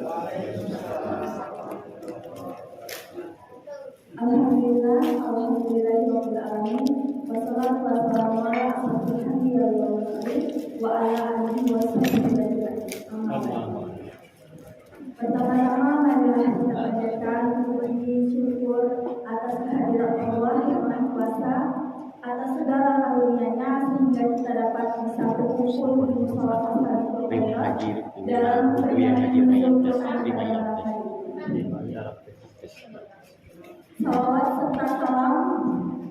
Alhamdulillahirabbil alamin. Wassalatu wassalamu ala asyrofil anbiya'i wal mursalin wa ala alihi washabbihi ajma'in. Pertama-tama marilah kita panjatkan puji syukur atas kehadiran Allah yang Maha Kuasa, atas segala karunia-Nya sehingga kita dapat bisa berkumpul di mushola Fastabiqul Khairat dalam peringatan Nuzul Quran pada malam hari. Salawat serta salam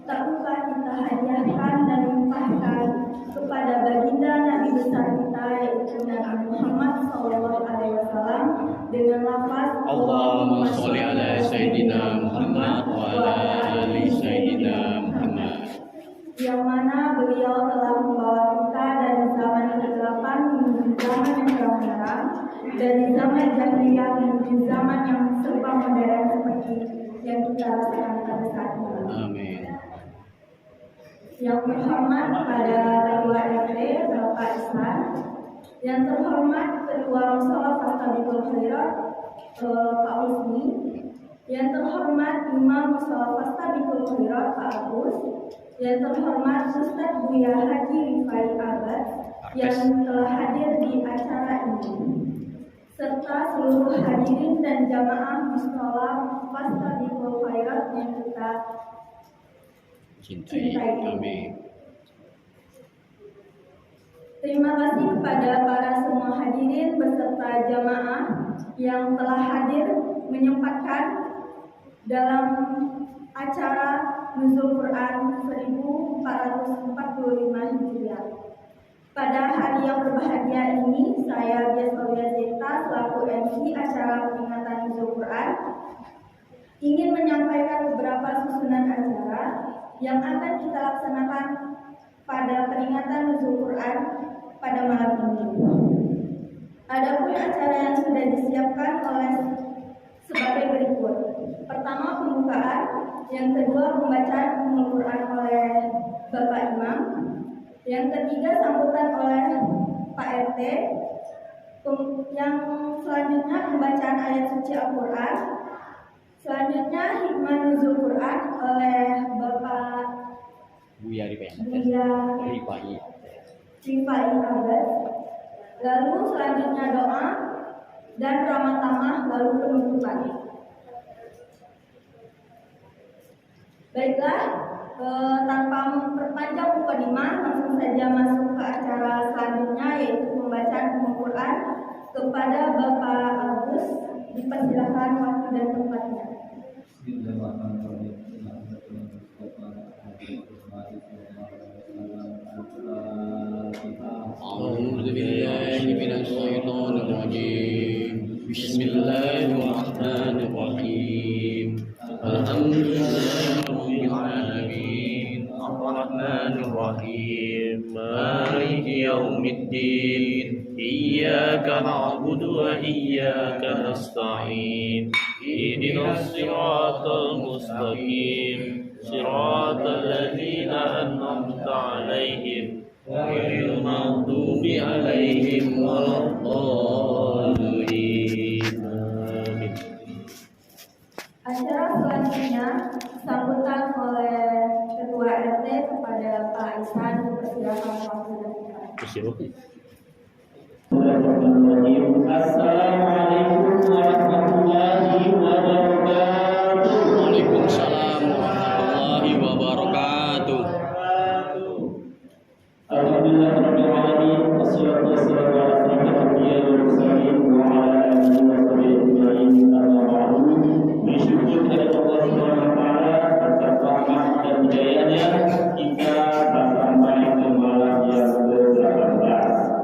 tak lupa kita hadiahkan dan limpahkan kepada baginda Nabi besar kita yaitu Nabi Muhammad SAW dengan lafaz Allahumma sholli ala Sayyidina Muhammad wa ala ali Sayyidina Muhammad, yang mana beliau telah membawa kita dari zaman kegelapan menuju zaman yang terang-terang, dari zaman jahiliyah menuju zaman yang serba modern seperti yang kita rasakan pada saat ini. amin. Yang terhormat pada Ketua RT Bapak Ihsan, yang terhormat Ketua Mushola Fastabiqul Khairat Pak Husni, yang terhormat Imam Mushola Fastabiqul Khairat Pak Agus, yang terhormat Ustadz Buya Haji Rifai Abad yang telah hadir di acara ini, serta seluruh hadirin dan jamaah Mushola Fastabiqul Khairat yang kita cintai. Amin. Terima kasih kepada para semua hadirin beserta jamaah yang telah hadir menyempatkan dalam acara Nuzul Quran 1445 Hijriah. Pada hari yang berbahagia ini, saya Biasawia Zeta selaku MC acara peringatan Nuzul Quran ingin menyampaikan beberapa susunan acara yang akan kita laksanakan pada peringatan Nuzul Quran pada malam ini. Adapun acara yang sudah disiapkan oleh sebagai berikut. Pertama, pembukaan, yang kedua pembacaan Ummul Quran oleh Bapak Imam, yang ketiga sambutan oleh Pak RT, yang selanjutnya pembacaan ayat suci Al-Quran, selanjutnya hikmah Nuzul Quran oleh Bapak Buya Rifai Abad, lalu selanjutnya doa dan ramah tamah, lalu penutupan. Baiklah, tanpa memperpanjang mukadimah, langsung saja masuk ke acara selanjutnya yaitu pembacaan Ummul Quran kepada Bapak Agus. Dipersilakan waktu dan tempatnya. Bismillahirrahmanirrahim. Alhamdulillahirabbil alamin. Arrahmanirrahim. Maliki yaumiddin. Iyyaka na'budu wa iyyaka nasta'in. Ihdinas siratal mustaqim. Siratal ladzina an'amta 'alaihim ghairil maghdubi 'alaihim waladdallin. Amin. Acara selanjutnya sambutan oleh Ketua RT kepada Pak Ihsan. Dipersilakan waktu dan tempat. Assalamualaikum warahmatullahi wabarakatuh. Waalaikumsalam warahmatullahi wabarakatuh. Alhamdulillahirabbil alamin. Wassalatu wassalamu ala asyrofil anbiya'i wal mursalin wa ala alihi wa sahbihi ajma'in. Amma ba'du. Bersyukur kepada Allah Subhanahu wa taala atas rahmat dan hidayahnya kita sampai ke malam yang ke-18.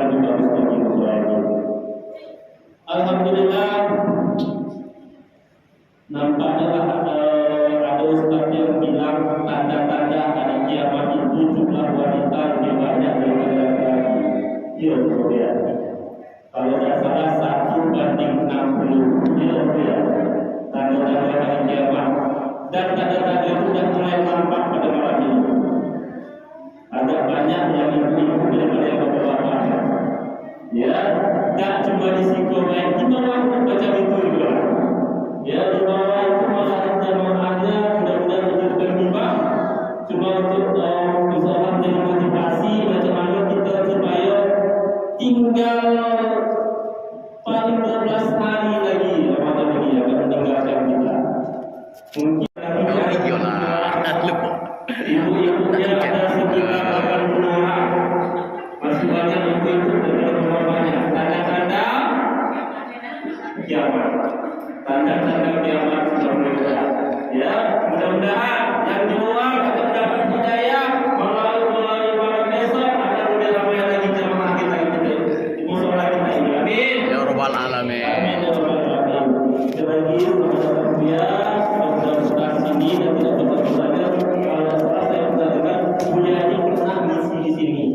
lebih bagus bagi musola ini. Alhamdulillah, nampaknya ada ustaz yang bilang tanda-tanda hari kiamat itu jumlah wanita lebih banyak daripada laki-laki. Iya, betul ya. Kalau tidak salah 1:60. Iya, betul ya. Tanda-tanda hari kiamat. Dan tanda-tanda itu sudah mulai tampak pada malam ini. Ada banyak yang ibu-ibu daripada yang bapak-bapak. Ya, tak cuma di Sikomen, di bawah pun macam itu juga. Ya, di bawah itu malah jamaahnya mudah-mudahan lebih terlibat. Cuma untuk misalnya menjadi motivasi macam mana kita supaya tinggal paling 12 hari lagi Ramadan ini akan meninggalkan kita. Mungkin ibu-ibunya ada sekitar 80-an. Masih banyak ibu-ibu dengan rumahnya. Tanda-tanda kiamat. Tanda-tanda kiamat sudah mulai. Ya, mudah-mudahan yang di luar akan mendapat hidayah melalui malam besok akan lebih ramai lagi jemaah kita di musola kita ini. Amin. Ya Rabbal Alamin. Amin ya Rabbal Alamin. Selagi teman-teman dia sudah sini dan tidak betul saja. Kalau salah saya pernah dengar punya ini pernah misi di sini.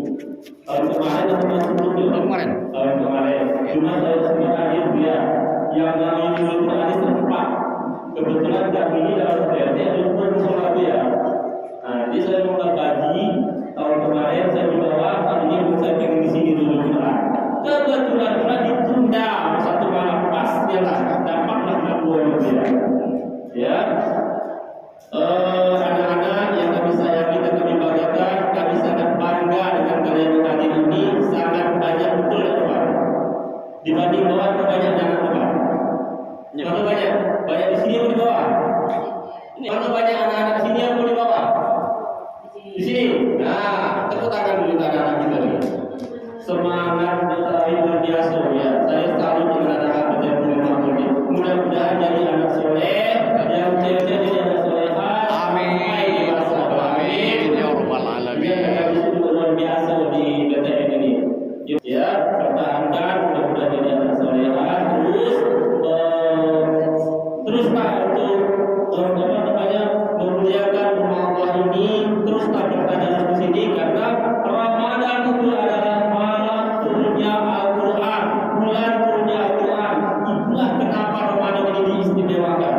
Tahun kemarin atau tahun sebelumnya? Tahun kemarin. Cuma saya sendiri hadir dia yang namanya dulu ada sempat. Kebetulan kami ini dalam PRT ada musola dia. Nah, jadi saya mau berbagi. Tahun kemarin saya dibawa, tahun ini saya pengen di sini dulu juga. Kebetulan ditunda satu malam pas dia lah dapatlah gangguan dia. Ya, anak-anak yang kami sayangi dan kami banggakan, kami sangat bangga dengan kalian yang hadir ini. Sangat banyak betul ya Pak. Dibanding bawah banyak jangan Pak. Mana banyak? Banyak di sini atau di bawah? Mana banyak anak-anak di sini atau di bawah? Di sini. Nah, tepuk tangan dulu anak-anak kita nih. Semangat tetapi luar biasa ya. Saya salut dengan anak-anak kita yang punya ini. Mudah-mudahan jadi anak soleh, yang cewek jadi anak solehah. Amin. Amin. Ya Rabbal Alamin. Itu luar biasa di BTN ini. Ya, pertahankan mudah-mudahan jadi anak solehah. Terus Pak untuk memuliakan rumah Allah ini terus tak bertanya di sini karena Ramadan itu adalah malam turunnya Al-Quran, bulan turunnya Al-Quran. Itulah kenapa Ramadan ini diistimewakan.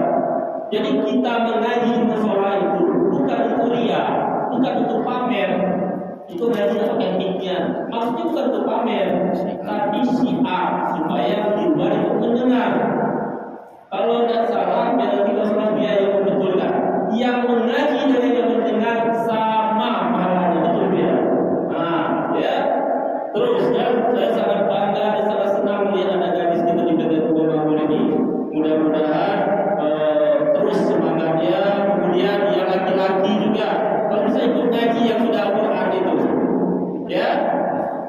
Jadi kita mengaji di musola itu bukan untuk ria, bukan untuk pamer. Itu ngaji pakai mic-nya. Maksudnya bukan untuk pamer, tapi syiar supaya di luar itu mendengar. Kalau tidak salah, jangan kita salah dia yang membetulkan. Yang mengaji dan yang mendengar sama pahalanya, betul dia. Nah, ya. Terus ya, saya sangat bangga dan sangat senang melihat ada gadis kita di PT Tugu Bangun ini. Mudah-mudahan terus semangatnya. Kemudian yang laki-laki juga, kalau bisa ikut ngaji yang sudah Al-Quran itu, ya.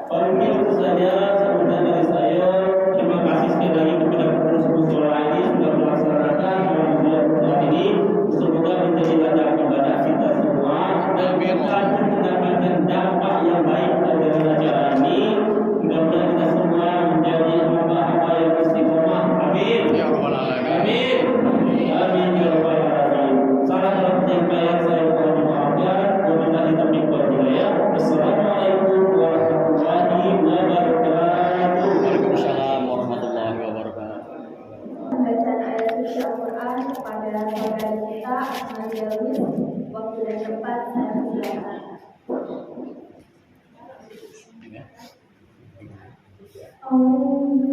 Mungkin itu saja sambutan dari saya. Terima kasih sekali lagi kepada pengurus musola ini sudah melaksanakan bulan ini. Semoga menjadi ladang ibadah kita semua dan kita mendapatkan dampak yang baik dari acara ini. Mudah-mudahan kita semua menjadi hamba-hamba yang istiqomah. Amin. Ya Rabbal Alamin. Amin. Amin ya Rabbal Alamin. Salah dalam penyampaian saya mohon dimaafkan. Wabillahi taufiq wal hidayah. Wassalamualaikum warahmatullahi wabarakatuh. Waalaikumsalam warahmatullahi wabarakatuh. Pembacaan ayat suci Al-Quran kepada saudara kita Nadia Lubis. Waktu dan tempat saya silakan. Allah.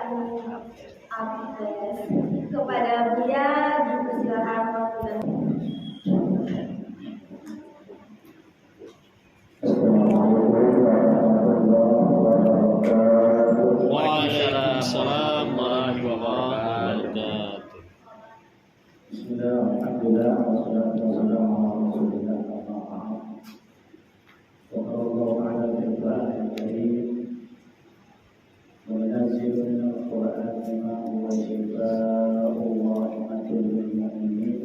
Abdes. Kepada Buya dipersilakan waktu dan Waalaikumsalam warahmatullahi wabarakatuh. Bismillah, alhamdulillah, wassalatu wassalamu ala rasulillah wa sallallahu ala al karim wa nazil min al-Qur'an ma huwa shifaa'un wa rahmatun lil mu'minin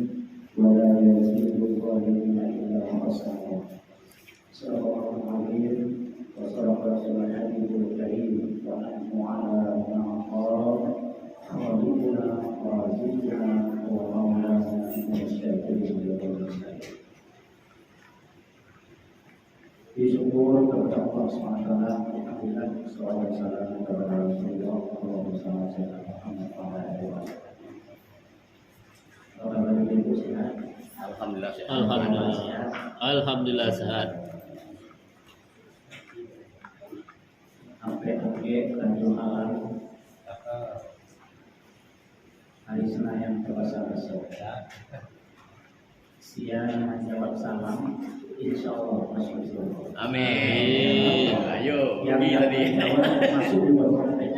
wa la yazidu adh-dhalimina illa khasara. Sallallahu alaihi wa sallallahu habibul karim wa nahnu ala ma qala khalidina wa zidna Disyukur kepada Allah SWT. Alhamdulillah, salawat dan salam kepada Rasulullah Muhammad SAW. Kabar ibu sehat? Alhamdulillah sehat. Alhamdulillah sehat. Sampai akhir Tanjung Alam hari Senin terasa-rasa. Siang menjawab salam, insya Allah masuk surga. Amin. Ayo, Yang tadi. masuk juga sampai.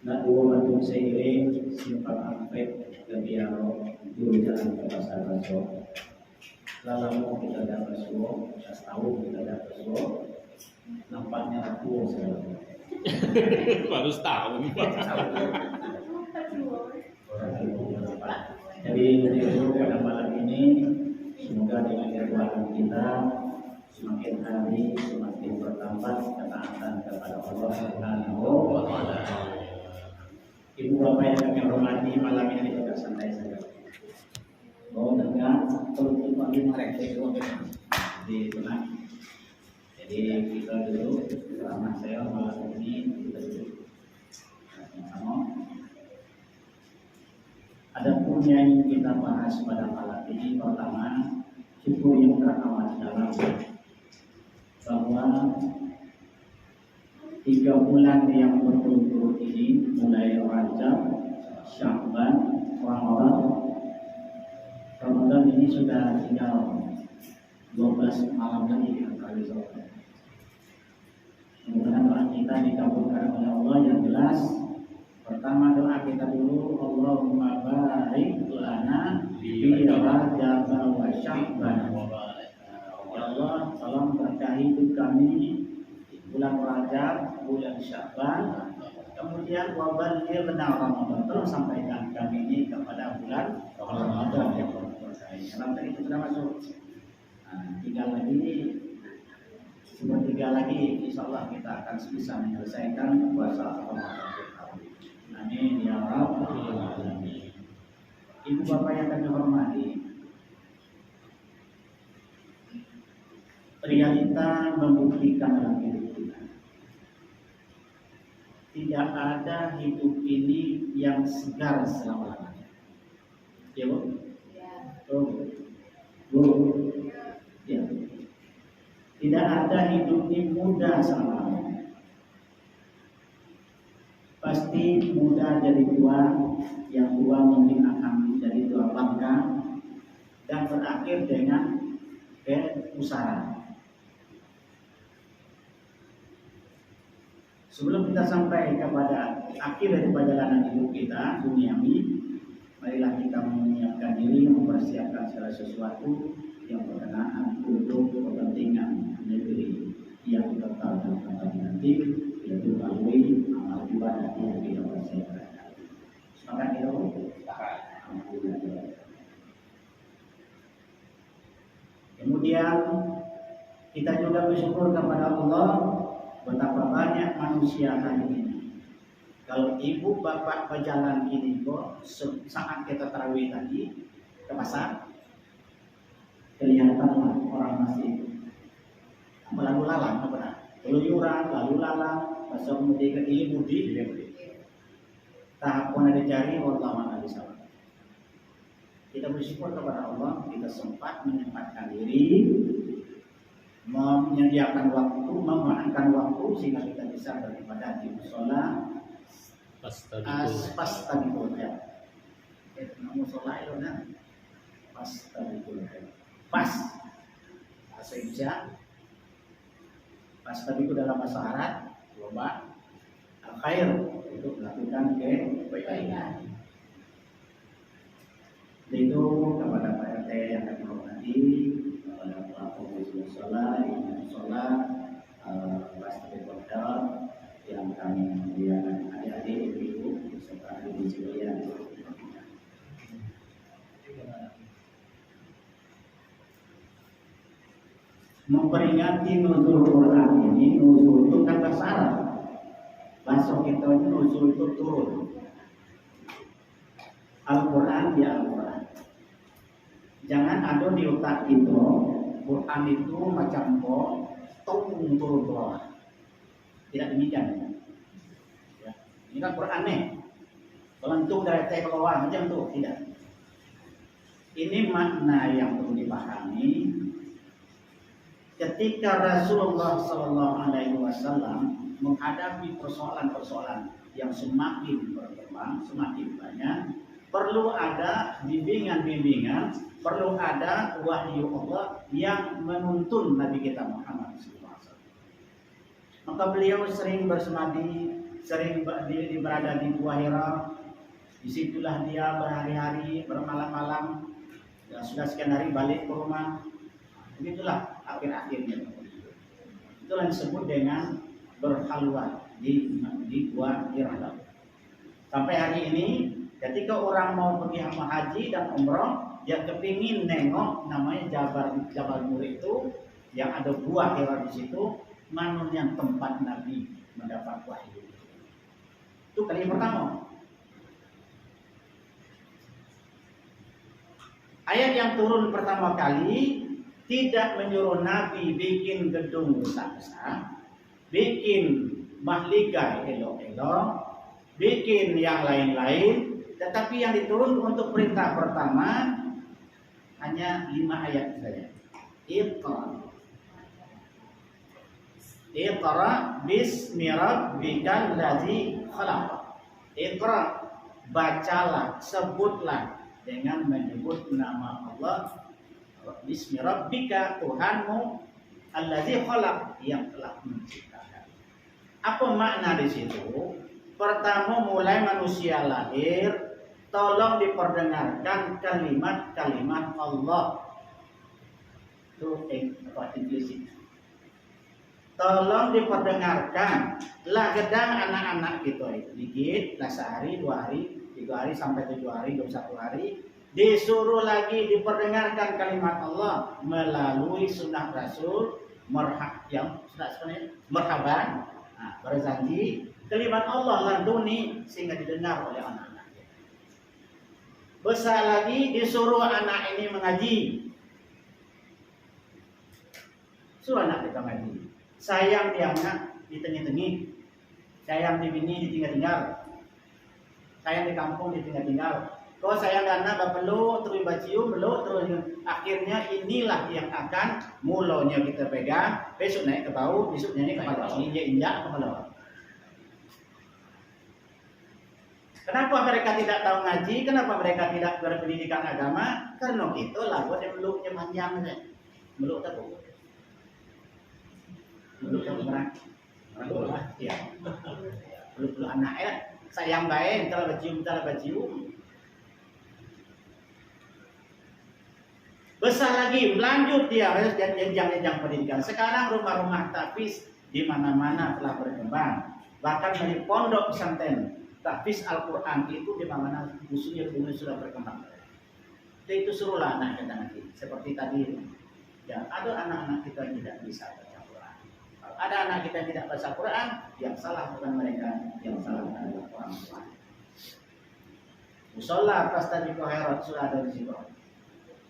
Nak dua bantu seiring simpan ampek kebiaro dulu jalan ke pasar raso. Lalamu kita dapat suo, tahu kita dapat suo. Nampaknya aku sekarang. Baru setahun. Jadi pada malam ini semoga dengan kekuatan kita semakin hari semakin bertambah ketaatan kepada Allah Subhanahu wa Ta'ala. Ibu bapak yang kami hormati, malam ini juga santai saja. Mau dengar perlu dipanggil mereka itu di tenang. Jadi kita dulu selama saya malam ini kita duduk sama. Ada pun yang kita bahas pada malam ini, pertama syukur yang teramat dalam bahwa 3 bulan yang berturut-turut ini mulai Rajab, Sya'ban, Ramadan ini sudah tinggal 12 malam lagi kali sore. Mudah-mudahan doa kita dikabulkan oleh Allah. Yang jelas pertama doa kita dulu, Allahumma barik lana fi Rajab wa Sya'ban. Ya Allah, tolong berkahi hidup kami di bulan Rajab, bulan Sya'ban, kemudian wa balighna Ramadan. Tolong sampaikan kami ini kepada bulan Ramadan yang berkahi. Salam tadi itu sudah masuk. Nah, tinggal lagi sepertiga lagi, insya Allah kita akan bisa menyelesaikan puasa Ramadan. Amin ya Rabbal Alamin. Ibu bapak yang kami hormati, realita membuktikan dalam hidup kita, tidak ada hidup ini yang segar selama-lamanya. Ya Bu? Bu? Ya. Tidak ada hidup ini mudah selama-lamanya. Pasti muda jadi tua, yang tua mungkin akan menjadi tua bangka, dan berakhir dengan kepusaran. Sebelum kita sampai kepada akhir dari perjalanan hidup kita duniawi, marilah kita menyiapkan diri, mempersiapkan segala sesuatu yang berkenaan untuk kepentingan negeri yang kekal dan abadi nanti, yaitu melalui amal ibadah yang kita persiapkan. Semangat kita kemudian kita juga bersyukur kepada Allah betapa banyak manusia hari ini. Kalau ibu bapak berjalan ini kok saat kita tarawih tadi ke pasar, kelihatan orang masih lalu lalang, keluyuran, lalu lalang, pasal mudi ke ini mudi, tahap mana dicari, Allah mana bisa. Kita bersyukur kepada Allah, kita sempat menyempatkan diri, menyediakan waktu, memanfaatkan waktu sehingga kita bisa beribadah di musola Fastabiqul khairat. Musola itu kan Fastabiqul khairat. Pas bahasa Indonesia, Fastabiqul dalam bahasa Arab, lomba al-khair itu melakukan kebaikan. Itu kepada Pak RT yang kami hormati, kepada pelaku musola, imam musola, Fastabiqul khairat yang kami muliakan, adik-adik, ibu-ibu, serta ibu sekalian. Memperingati nuzul Quran ini, nuzul itu kan bahasa Arab. Bahasa kita ini nuzul itu turun. Al-Quran ya Al-Quran. Jangan ada di otak kita, Quran itu macam turun bawah. Tidak demikian. Ya. Ini kan Quran nih. Melentung dari atas ke bawah macam itu, tidak. Ini makna yang perlu dipahami. Ketika Rasulullah SAW menghadapi persoalan-persoalan yang semakin berkembang, semakin banyak, perlu ada bimbingan-bimbingan, perlu ada wahyu Allah yang menuntun Nabi kita Muhammad SAW. Maka beliau sering bersemadi, sering berada di Gua Hira. Disitulah dia berhari-hari, bermalam-malam, dan sudah sekian hari balik ke rumah. Begitulah akhir-akhirnya. Itulah yang disebut dengan berhalwat di Gua Hira. Sampai hari ini, ketika orang mau pergi haji dan umroh, dia kepingin nengok namanya Jabal Nur itu, yang ada Gua Hira di situ, mana yang tempat Nabi mendapat wahyu. Itu kali yang pertama. Ayat yang turun pertama kali tidak menyuruh Nabi bikin gedung besar-besar, bikin mahligai elok-elok, bikin yang lain-lain, tetapi yang diturun untuk perintah pertama hanya 5 ayat saja. Iqra bismi rabbikal ladzi khalaq. Iqra, bacalah, sebutlah dengan menyebut nama Allah. Bismi rabbika, Tuhanmu, alladzi khalaq, yang telah menciptakan. Apa makna di situ? Pertama, mulai manusia lahir, tolong diperdengarkan kalimat-kalimat Allah. Itu implisit. Tolong diperdengarkan. Lah gedang anak-anak kita itu dikit, lah sehari, 2 hari, 3 hari sampai 7 hari, 21 hari, disuruh lagi diperdengarkan kalimat Allah melalui sunnah Rasul yang sudah sebenarnya merhaban, berjanji kalimat Allah lantuni sehingga didengar oleh anak-anak. Besar lagi disuruh anak ini mengaji, suruh anak kita mengaji. Sayang di anak di tengah-tengah, sayang di bini ditinggal-tinggal, sayang di kampung ditinggal-tinggal. Kalau sayang di anak baperlu terus bacium, belum terus akhirnya inilah yang akan mulanya kita pegang, besok naik ke bau, besok naik ke kepala, injak kepala. Kenapa mereka tidak tahu ngaji? Kenapa mereka tidak berpendidikan agama? Karena kita lah buat yang meluknya panjang saja, meluk tak boleh. Belum berat, belum lah, ya. Belum anak ya, sayang baik, cara bacium. Besar lagi, lanjut dia jenjang pendidikan. Sekarang rumah-rumah tahfiz di mana-mana telah berkembang. Bahkan dari pondok pesantren tahfiz Al-Quran itu di mana-mana usulnya sudah berkembang. Itu suruhlah anak kita nanti, seperti tadi. Ya, ada anak-anak kita yang tidak bisa. Ada anak kita yang tidak baca Quran, yang salah bukan mereka, yang salah adalah orang tua. Musola Fastabiqul khairat sudah ada di situ.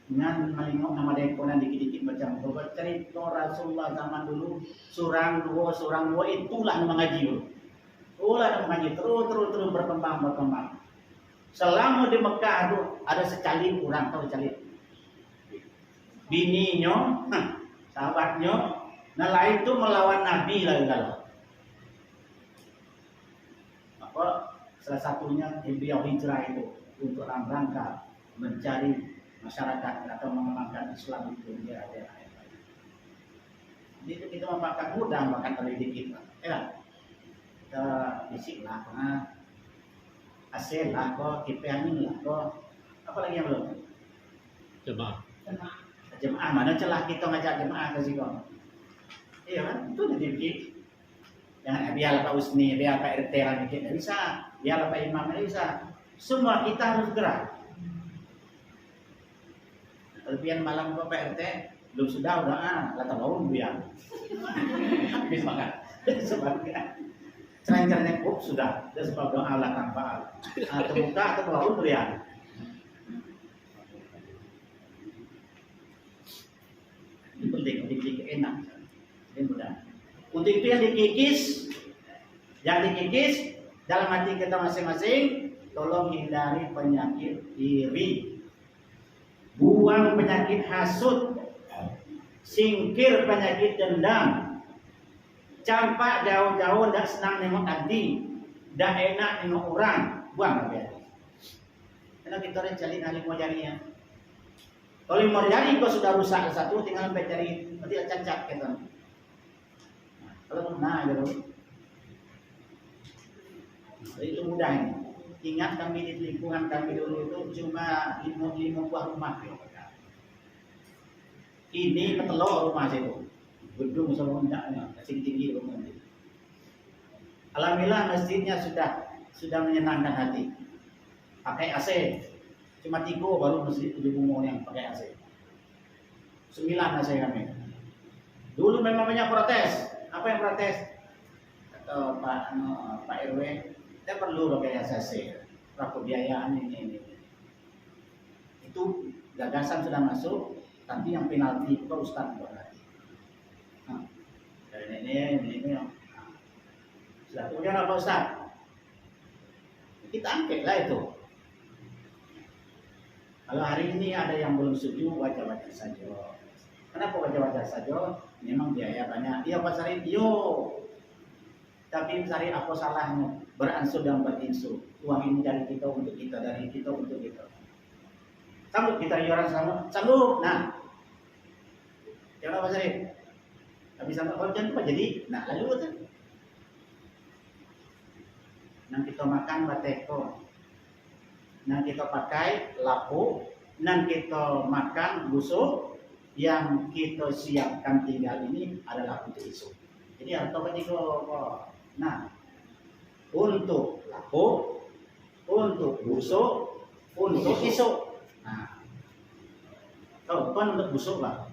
Dengan melingkuk nama dekonan dikit-dikit macam beberapa cerita Rasulullah zaman dulu, surang dua itulah nama ngaji dulu. Itulah nama ngaji terus berkembang. Selama di Mekah itu ada secali orang tahu cali. Bininya, sahabatnya Nah lain itu melawan Nabi lagi kalau. Apa salah satunya beliau hijrah itu untuk dalam rangka mencari masyarakat atau mengembangkan Islam itu di daerah-daerah yang lain. Jadi itu kita memakan mudah makan terdidik kita. Kita bisiklah, hasil lah, kok kipeanin lah, kok apa lagi yang belum? Jemaah mana celah kita ngajak jemaah ke situ? Iya kan, itu dididik. Jangan biar Pak Usni, biar Pak RT lagi tidak bisa, biar Pak Imam tidak bisa. Semua kita harus gerak. Kelebihan malam Pak RT belum sudah udah kata bau biar habis makan. Sebabnya cerainya kok sudah. Dan sebab doa Allah tanpa terbuka atau bau berian. Ini penting, dididik enak. Ini mudah. Untuk itu yang dikikis dalam hati kita masing-masing, tolong hindari penyakit iri, buang penyakit hasud, singkir penyakit dendam, campak jauh-jauh dak senang nengok hati, dak enak nengok orang, buang ya. Karena kita rencalin ahli mau jarinya. Kalau mau jari kau sudah rusak satu, tinggal sampai jari nanti cacat kita. Kalau nah gitu. Itu mudah ini. Ingat kami di lingkungan kami dulu itu cuma 5 buah rumah. Ini ketelur rumah itu. Gedung sama hendaknya, kasih tinggi rumah itu. Alhamdulillah masjidnya sudah menyenangkan hati. Pakai AC. Cuma 3 baru masjid di Bungo yang pakai AC. 9 AC kami. Dulu memang banyak protes. Apa yang protes? Kata Pak RW, kita perlu pakai AC. Berapa biayaan ini. Itu gagasan sudah masuk, tapi yang penalti itu Ustaz buat lagi. Dari ini. Sudah kemudian apa Ustaz? Kita angket lah itu. Kalau hari ini ada yang belum setuju, wajar-wajar saja. Kenapa wajar-wajar saja? Memang biaya banyak. Iya Pak Sari, tapi Sari apa salahnya? Beransur dan berinsur. Uang ini dari kita untuk kita, dari kita untuk kita. Sanggup kita iuran sama? Sanggup. Nah, jangan Pak Sari. Tapi sama kalau jangan jadi. Nah, lalu betul. Nah kita makan bateko. Nah kita pakai lapu, nah kita makan busuk, yang kita siapkan tinggal ini adalah untuk isu. Jadi atau ketiga, nah untuk lapu, untuk busuk, untuk isu. Nah, kalau bukan untuk busuk lah.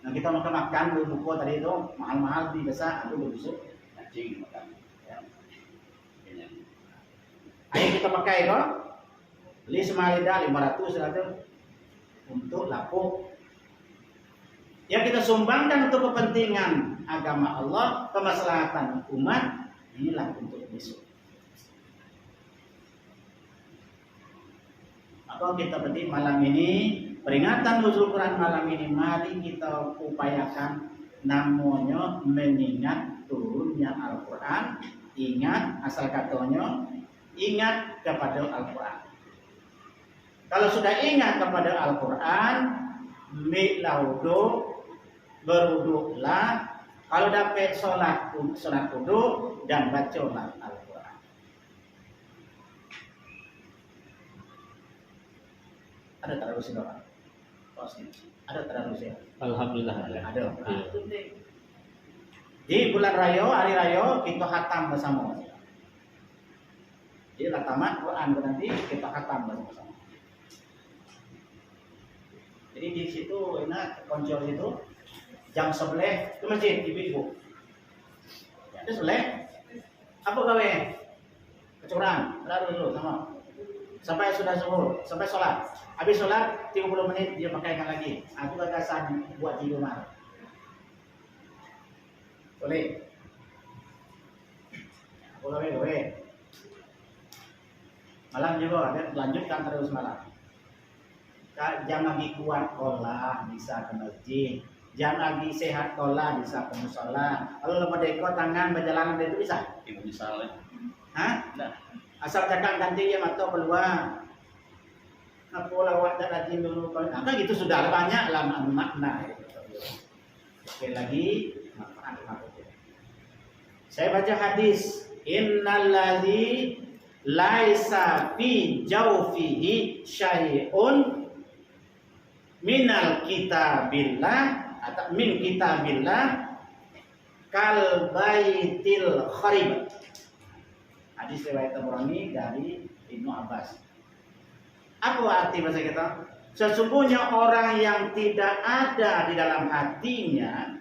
Nah kita makan buku tadi itu mahal-mahal di desa, itu busuk, cacing makan. Ayo kita pakai kok. Beli semalida 500 untuk lapuk. Yang kita sumbangkan untuk kepentingan agama Allah, kemaslahatan umat, inilah untuk besok. Maka kita berarti malam ini peringatan nuzul Quran malam ini, mari kita upayakan namanya mengingat turunnya Al-Quran. Ingat asal katanya, ingat kepada Al-Quran. Kalau sudah ingat kepada Al-Quran, mi'laudu, berwuduklah. Kalau dapat sholat wudu dan bacalah Al-Quran. Ada tadarus doa? Ada tadarus ya? Alhamdulillah ada. Ada. Di bulan raya, hari raya kita khatam bersama. Jadi tamat Quran nanti kita khatam bersama. Jadi di situ enak konjol itu jam 11 ke masjid ibu-ibu. Ya, ada 11. Apa gawe? Kecurang, lalu dulu sama. Sampai sudah zuhur, sampai sholat. Habis sholat 30 menit dia pakaikan lagi. Aku gagasan buat di rumah. Boleh. Boleh. Malam juga ada, lanjutkan terus malam. Jam lagi kuat olah bisa ke masjid. Jangan lagi sehat tola bisa ke musola. Kalau lo merdeka tangan berjalan itu bisa? Ibu misalnya. Hah? Asal cakap ganti ya atau keluar. Apa lawat tak rajin dulu. Nah, kan gitu sudah banyak lah makna. Sekali lagi manfaat. Saya baca hadis. Innalladzi laisa fi jawfihi syai'un minal kitabillah atau min kitabillah kal baitil kharib. Hadis riwayat Tabrani dari Ibnu Abbas. Apa arti bahasa kita? Sesungguhnya orang yang tidak ada di dalam hatinya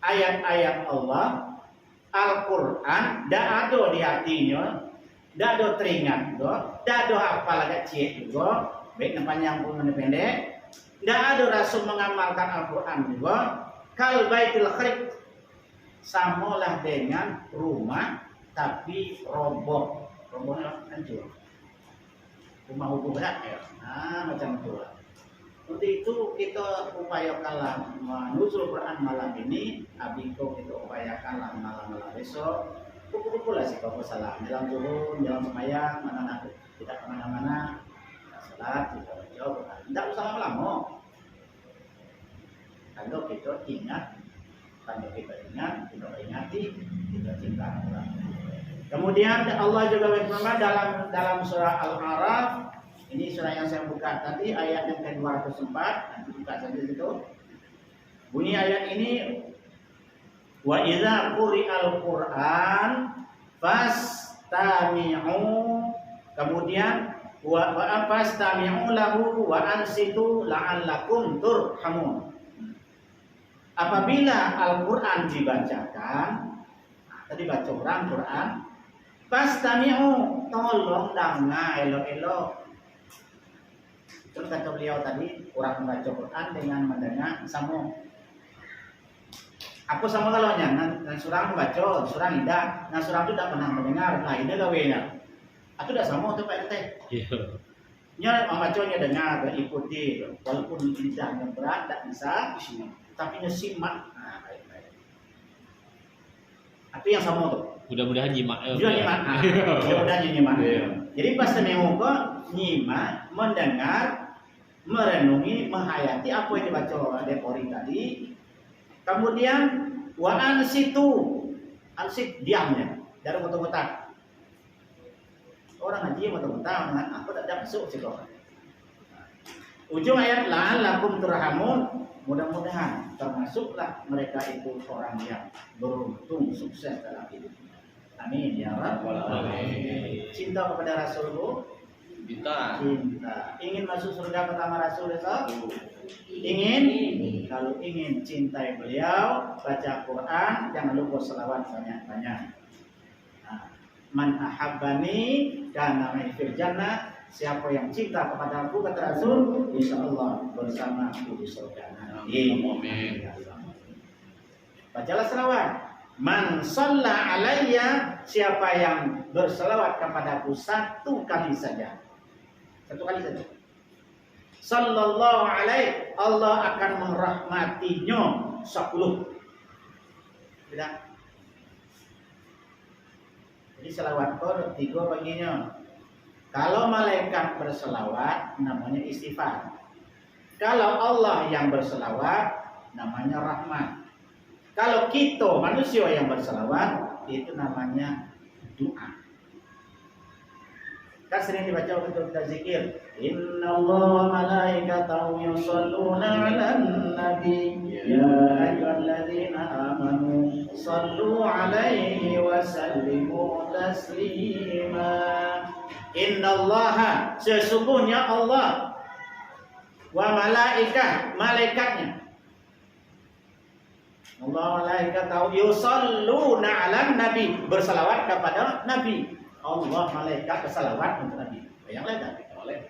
ayat-ayat Allah, Al-Quran, tidak ada di hatinya, tidak ada teringat, tidak ada hafal agak cik juga, baik panjang pun pendek. Tidak ada rasul mengamalkan Al-Quran juga. Kal baitil kharib, samalah dengan rumah tapi roboh. Robohnya hancur. Rumah hukum berat ya. Nah, macam itu. Untuk itu kita upayakanlah menusul Quran malam ini. Abiko kita upayakanlah malam-malam besok. Kumpul-kumpul lah sih kalau salah. Jalan turun, jalan sembahyang, mana-mana kita kemana-mana. Salat, kita baca. Tidak usah lama-lama. Kalau kita ingat, kita ingati, kita cinta Allah. Kemudian Allah juga berfirman dalam surah Al-A'raf. Ini surah yang saya buka tadi, ayat yang ke-204. Nanti buka saja situ. Bunyi ayat ini, wa idza quri'al Qur'an fastami'u, kemudian wa fastami'u lahu wa ansitu la'allakum turhamun. Apabila Al-Quran dibacakan, tadi baca orang Quran, fastami'u, tolong dengar elok-elok. Terus kata beliau tadi, orang membaca Quran dengan mendengar sama. Apa sama kalaunya? Nah, surang membaca, surang tidak. Nah, surang itu tidak pernah mendengar. Nah, ini gawainya. Itu tidak sama tuh Pak RT. Nya membacanya dengar, ikuti. Walaupun lidahnya berat, tidak bisa. Tapi nyimak. Nah, baik-baik. Itu yang sama tuh. Mudah-mudahan nyimak. Mudah-mudahan nyimak. Jadi pas seminggu kok nyimak, mendengar, merenungi, menghayati apa yang dibaca Depori tadi. Kemudian wa ansitu, ansit diamnya, dari kotak-kotak. Orang ngaji kotak-kotak dengan apa tidak masuk sih kok. Ujung ayat la'allakum turhamun, mudah-mudahan termasuklah mereka itu orang yang beruntung sukses dalam hidup. Amin ya rabbal alamin. Cinta kepada Rasulullah. Cinta. Ingin masuk surga pertama Rasul besok? Ingin? Kalau ingin cintai beliau, baca Quran, jangan lupa selawat banyak-banyak. Man ahabbani kana ma'i fil jannah. Siapa yang cinta kepada aku, kata Rasul, insyaallah bersama aku di surga. Amin. Bacalah selawat. Man shalla alayya, siapa yang berselawat kepadaku satu kali saja. Satu kali saja. Sallallahu alaihi, Allah akan merahmatinya 10. Tidak. Jadi selawat kau 3 baginya. Kalau malaikat berselawat namanya istighfar. Kalau Allah yang berselawat namanya rahmat. Kalau kita manusia yang berselawat itu namanya doa. Kan sering dibaca waktu kita zikir. Innallaha malaikatahu yusholluna 'alan nabi ya ayyuhalladzina amanu shallu 'alaihi wa sallimu taslima. Innallaha, sesungguhnya Allah, wa malaikatnya. Allah malaikatahu yusholluna 'alan nabi, bersalawat kepada nabi. Allah malaikat bersalawat untuk nabi. Bayanglah tak oleh.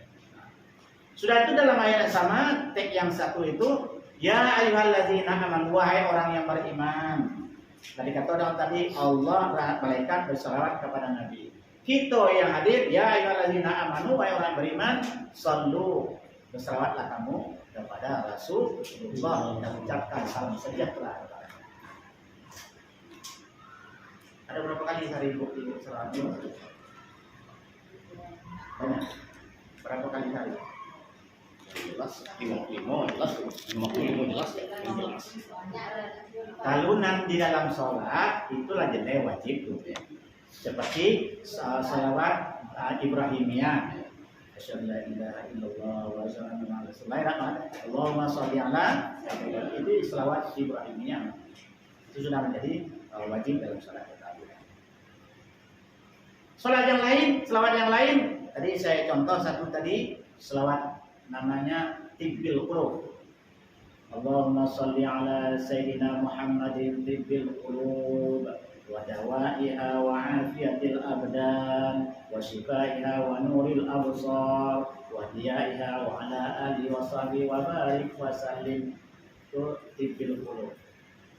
Sudah itu dalam ayat yang sama, teks yang satu itu, ya ayyuhalladzina amanu, wahai orang yang beriman. Tadi kata dalam tadi Allah malaikat bersalawat kepada nabi. Kita yang hadir, ya ayyuhalladzina amanu, wahai orang yang beriman, sallu, bersalawatlah kamu kepada Rasulullah dan ucapkan salam sejahtera. Ada berapa kali sehari bukti selawat? Banyak. Berapa kali sehari? Jelas 55 jelas. Kalau nanti di dalam sholat itulah jenis wajib tuh. Seperti salawat Ibrahimiyah. Asyhadu an la ilaha illallah wa asyhadu anna Rasulullah. Allahumma sholli ala, itu salawat Ibrahimiyah. Itu sudah menjadi wajib dalam sholat kita. Sholat yang lain, selawat yang lain. Tadi saya contoh satu tadi selawat namanya tibbil qulub. Allahumma sholli ala sayyidina Muhammadin tibbil qulub wa dawaiha wa afiyatil abdan wa shifaiha wa nuril absar wa diyaiha wa ala alihi wa sahbihi wa barik wa sallim. Itu tibbil qulub.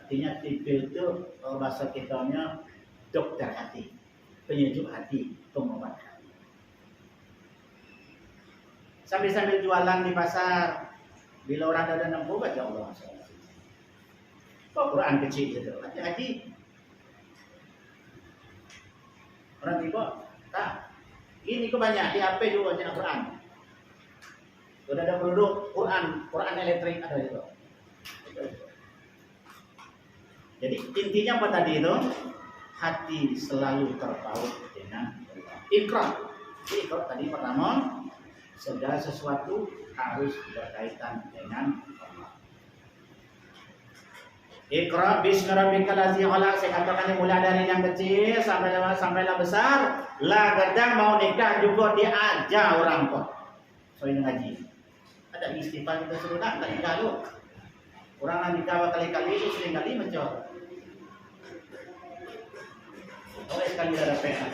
Artinya tibbil itu bahasa kitanya dokter hati, penyejuk hati, pengobat hati. Sambil jualan di pasar, bila orang ada nempuh baca Allah. Kok Quran kecil gitu? Hati-hati. Orang tiba, tak. Ini kok banyak di HP juga banyak Quran. Sudah ada produk Quran elektrik ada itu. Jadi intinya apa tadi itu? Hati selalu terpaut dengan Iqra. Iqra tadi pertama, segala sesuatu harus berkaitan dengan Allah. Iqra bismi rabbikal ladzi khalaq. Saya katakan mulai dari yang kecil sampailah besar. Lah kadang mau nikah juga diajar orang kok. Soalnya ngaji. Ada istighfar kita suruh tak nikah lu. Orang yang nikah kali-kali itu sering kali mencor. Oleh sekali ada PA.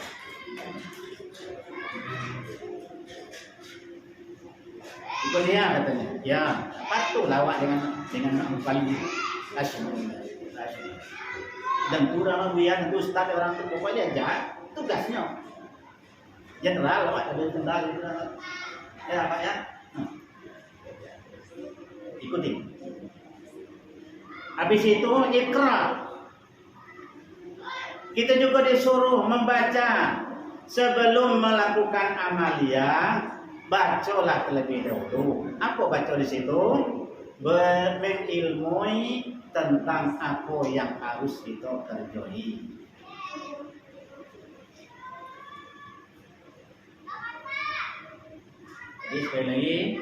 Itu dia katanya. Ya, patuh lawak dengan paling asyik. Dan kurang biar itu ustaz orang itu pokoknya jahat tugasnya. Jenderal lawak ada jenderal itu. Ya Pak ya. Ikuti. Habis itu Iqra. Kita juga disuruh membaca sebelum melakukan amalia. Bacalah terlebih dahulu. Apa baca di situ? Mengilmui tentang apa yang harus kita kerjai. Jadi sekali lagi,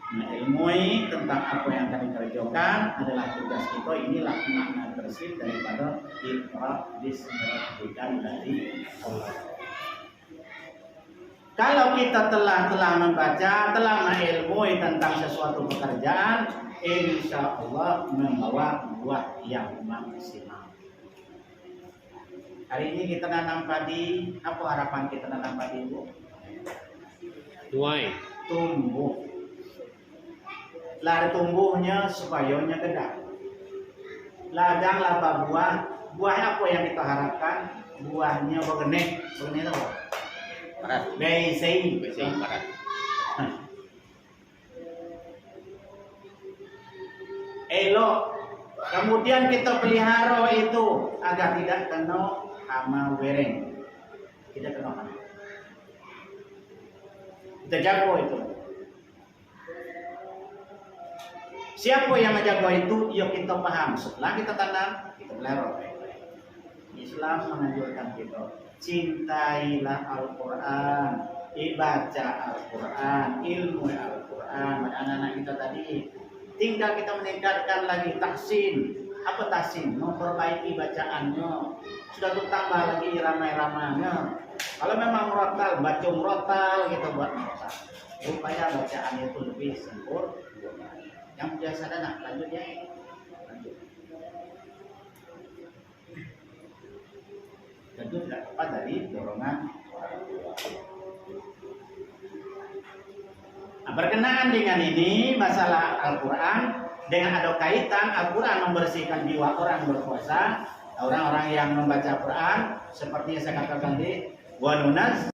mengilmui tentang apa yang akan dikerjakan adalah tugas kita. Inilah makna tersebut daripada Iqra bismi rabbikal ladzi khalaq. Kalau kita telah membaca, telah mengilmui tentang sesuatu pekerjaan, insya Allah membawa buah yang maksimal. Hari ini kita nanam padi, apa harapan kita nanam padi Bu? Tuai. Tumbuh. Lari tumbuhnya supaya gede. Ladang laba buah. Buahnya apa yang kita harapkan? Buahnya begene itu apa? Parat. Beising Parat. Elok. Kemudian kita pelihara itu agar tidak kena hama wereng. Tidak kena hama. Kita jago itu. Siapa yang menjaga itu? Yuk kita paham. Setelah kita tanam, kita pelihara. Islam menganjurkan kita. Cintailah Al-Quran, baca Al-Quran, ilmu Al-Quran. Anak-anak kita tadi, tinggal kita meningkatkan lagi tahsin. Apa tahsin? Memperbaiki bacaannya. Sudah tambah lagi irama-iramanya. Kalau memang murotal, baca murotal kita buat murotal. Supaya bacaan itu lebih sempurna. Yang biasa ada lanjut ya. Lanjut. Tentu tidak lepas dari dorongan orang tua. Nah, berkenaan dengan ini masalah Al-Quran, dengan ada kaitan Al-Quran membersihkan jiwa orang berpuasa, orang-orang yang membaca Quran, seperti yang saya katakan tadi, wa nunaz